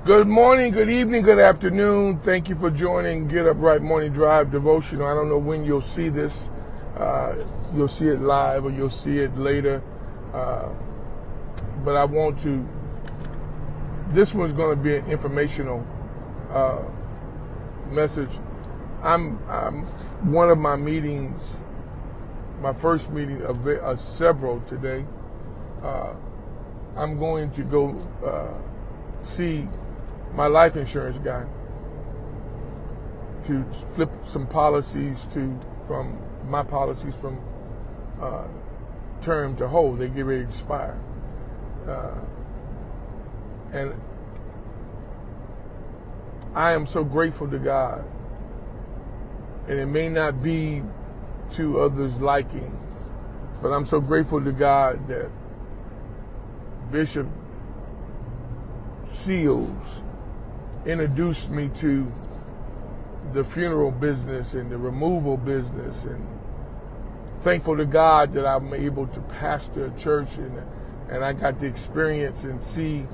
Good morning, good evening, good afternoon. Thank you for joining Get Up Right Morning Drive Devotional. I don't know when you'll see this. You'll see it live or you'll see it later. But I want to, this one's going to be an informational message. I'm one of my meetings, my first meeting of several today. I'm going to go see my life insurance guy to flip some policies from my policies from term to hold. They get ready to expire. And I am so grateful to God, and it may not be to others' liking, but I'm so grateful to God that Bishop Seals introduced me to the funeral business and the removal business, and thankful to God that I'm able to pastor a church and I got to experience and see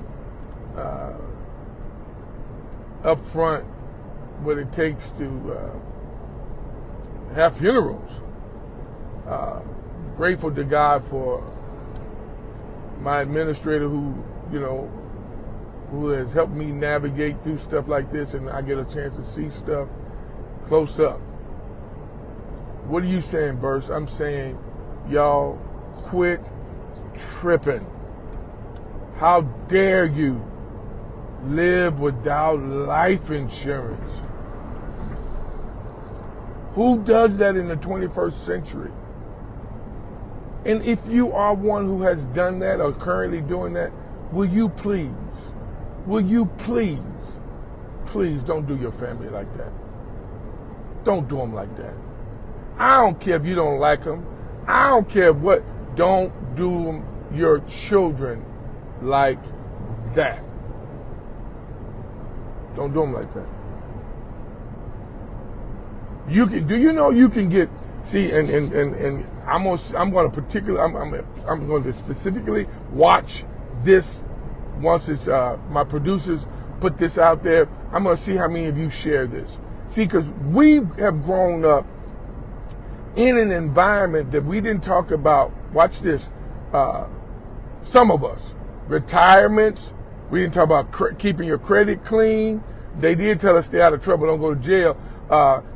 up front what it takes to have funerals. Grateful to God for my administrator who has helped me navigate through stuff like this, and I get a chance to see stuff close up. What are you saying, Burst? I'm saying, y'all, quit tripping. How dare you live without life insurance? Who does that in the 21st century? And if you are one who has done that or currently doing that, will you please don't do your family like that. Don't do them like that. I don't care if you don't like them. I don't care what. Don't do your children like that. Don't do them like that. You can. Do you know you can get? See, and I'm going to specifically watch this. Once it's my producers put this out there, I'm going to see how many of you share this. See, because we have grown up in an environment that we didn't talk about. Watch this. Some of us, retirements. We didn't talk about keeping your credit clean. They did tell us stay out of trouble, don't go to jail.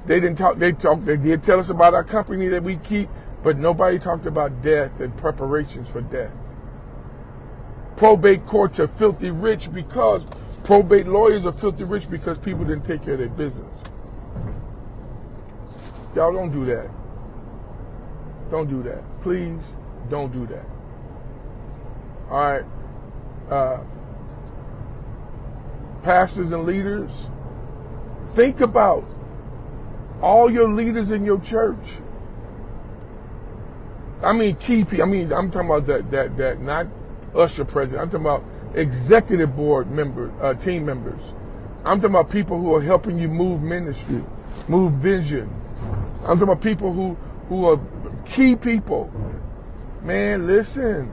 They didn't talk. They did tell us about our company that we keep, but nobody talked about death and preparations for death. Probate courts are filthy rich because probate lawyers are filthy rich because people didn't take care of their business. Y'all don't do that. Don't do that. Please don't do that. All right. Pastors and leaders, think about all your leaders in your church. I mean, key people. I mean, I'm talking about that not usher president. I'm talking about executive board team members. I'm talking about people who are helping you move ministry, move vision. I'm talking about people who are key people. Man, listen.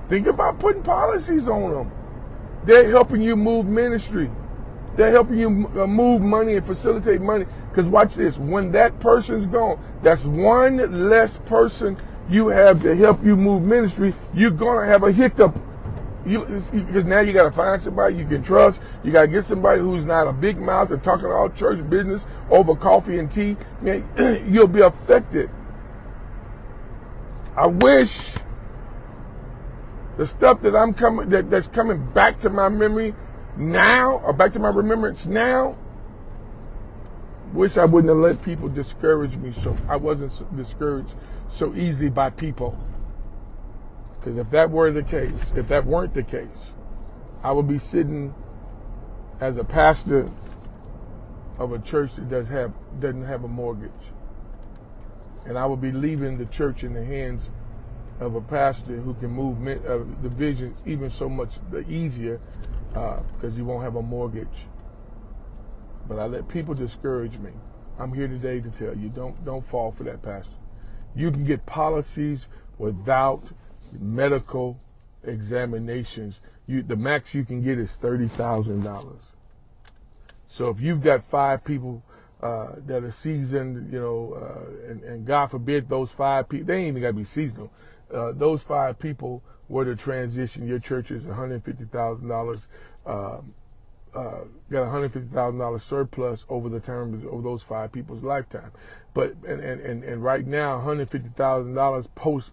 Think about putting policies on them. They're helping you move ministry. They're helping you move money and facilitate money. Because watch this. When that person's gone, that's one less person you have to help you move ministry. You're going to have a hiccup. Because now you got to find somebody you can trust. You got to get somebody who's not a big mouth and talking all church business over coffee and tea. Man, you'll be affected. I wish the stuff that that's coming back to my memory now, or back to my remembrance now, wish I wouldn't have let people discourage me so I wasn't discouraged so easily by people. Because if that weren't the case, I would be sitting as a pastor of a church that doesn't have a mortgage. And I would be leaving the church in the hands of a pastor who can move the vision even so much easier because he won't have a mortgage. But I let people discourage me. I'm here today to tell you, don't fall for that, pastor. You can get policies without medical examinations. the max you can get is $30,000. So if you've got 5 people that are seasoned, and God forbid those 5 people, they ain't even got to be seasonal. Those 5 people were to transition, your church is $150,000, got $150,000 surplus over the terms of those 5 people's lifetime. But and right now, $150,000 post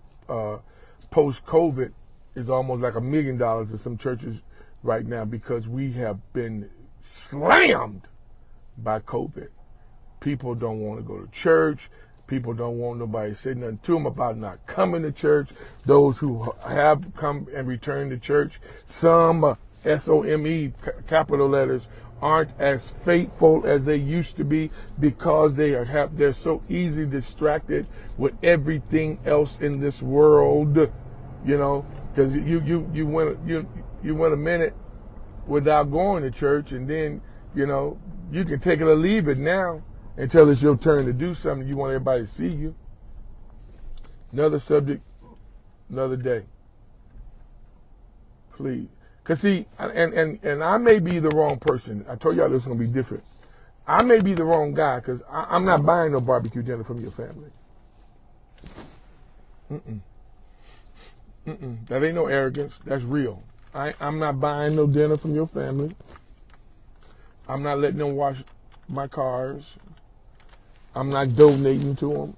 COVID is almost like $1 million to some churches right now, because we have been slammed by COVID. People don't want to go to church. People don't want nobody to say nothing to them about not coming to church. Those who have come and returned to church, some SOME capital letters, aren't as faithful as they used to be, because they're so easily distracted with everything else in this world, because you went a minute without going to church, and then you can take it or leave it now until it's your turn to do something. You want everybody to see you. Another subject, another day. Please. Because see, and I may be the wrong person. I told y'all this is going to be different. I may be the wrong guy, because I'm not buying no barbecue dinner from your family. That ain't no arrogance. That's real. I'm not buying no dinner from your family. I'm not letting them wash my cars. I'm not donating to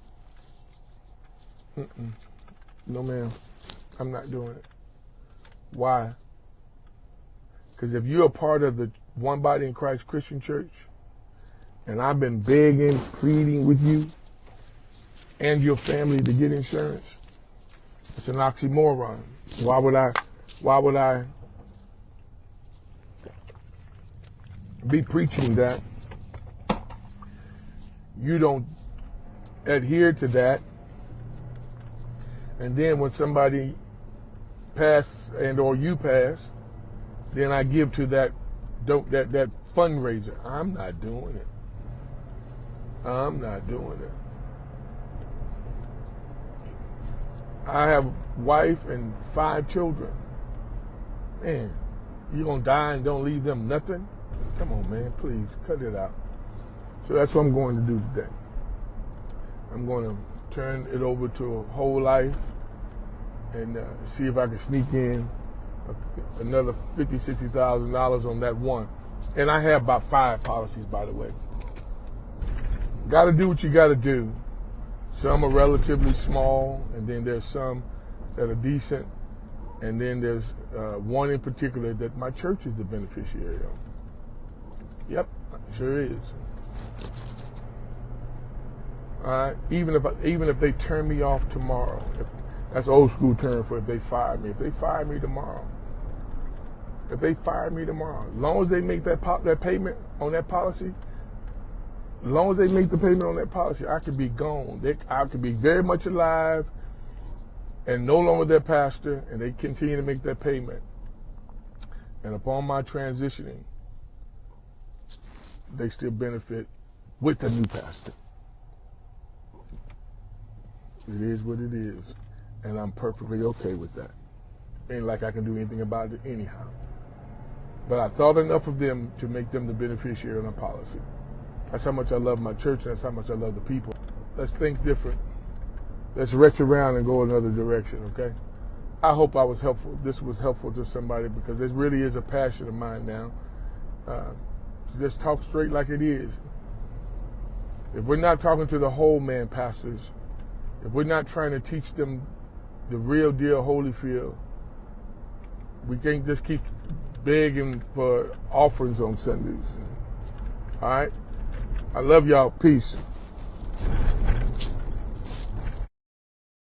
them. No, ma'am. I'm not doing it. Why? Because if you're a part of the One Body in Christ Christian Church, and I've been begging, pleading with you and your family to get insurance, it's an oxymoron. Why would I be preaching that? You don't adhere to that, and then when somebody passes or you pass, then I give to that fundraiser. I'm not doing it. I'm not doing it. I have a wife and 5 children. Man, you gonna die and don't leave them nothing? Come on, man, please, cut it out. So that's what I'm going to do today. I'm going to turn it over to a whole life and see if I can sneak in another $50,000, $60,000 on that one. And I have about 5 policies, by the way. Got to do what you got to do. Some are relatively small, and then there's some that are decent, and then there's one in particular that my church is the beneficiary of. Yep, sure is. All right, even if they turn me off tomorrow, that's old school term for if they fire me. If they fire me tomorrow, as long as they make that payment on that policy, I could be gone. I could be very much alive and no longer their pastor, and they continue to make that payment. And upon my transitioning, they still benefit with the new pastor. It is what it is, and I'm perfectly okay with that. Ain't like I can do anything about it anyhow. But I thought enough of them to make them the beneficiary of the policy. That's how much I love my church, and that's how much I love the people. Let's think different. Let's retch around and go another direction, okay? I hope I was helpful. This was helpful to somebody, because it really is a passion of mine now. Just talk straight like it is. If we're not talking to the whole man pastors, if we're not trying to teach them the real deal Holyfield, we can't just keep begging for offerings on Sundays. All right? I love y'all. Peace.